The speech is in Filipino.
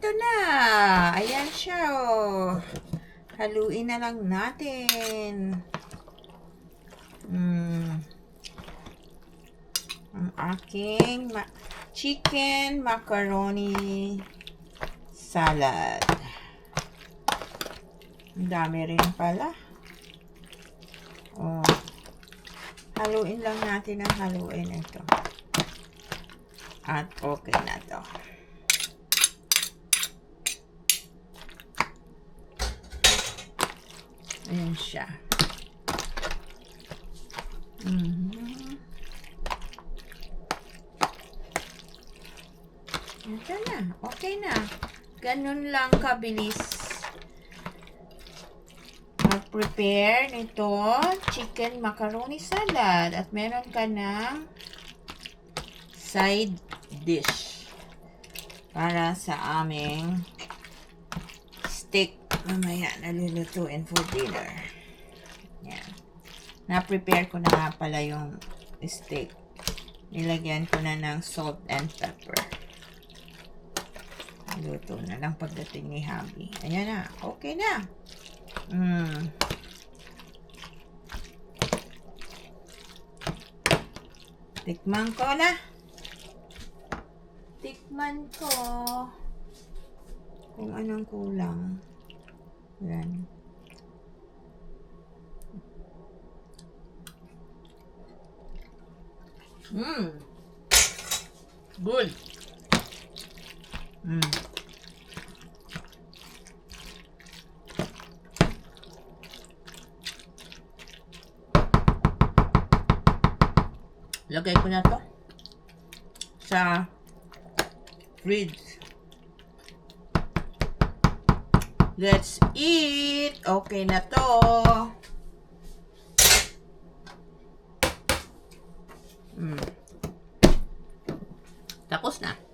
ito na. Ayan siya, oh. Haluin na lang natin. Ang aking chicken macaroni salad. Ang dami rin pala. Oh. Haluin lang natin ang haluin ito. At okay na to. Ayan siya. Ito na. Okay na. Ganun lang kabilis mag-prepare nito chicken macaroni salad. At meron ka ng side dish para sa aming steak mamaya nalulutuin for dinner. Yan. Na-prepare ko na nga pala yung steak. Nilagyan ko na ng salt and pepper. Luto na lang pagdating ni Habi. Ayan na. Okay na. Tikman ko na. Tikman ko kung anong kulang. Yan. Good. Lagay ko na to sa fridge. Let's eat. Okay na to. Tapos na.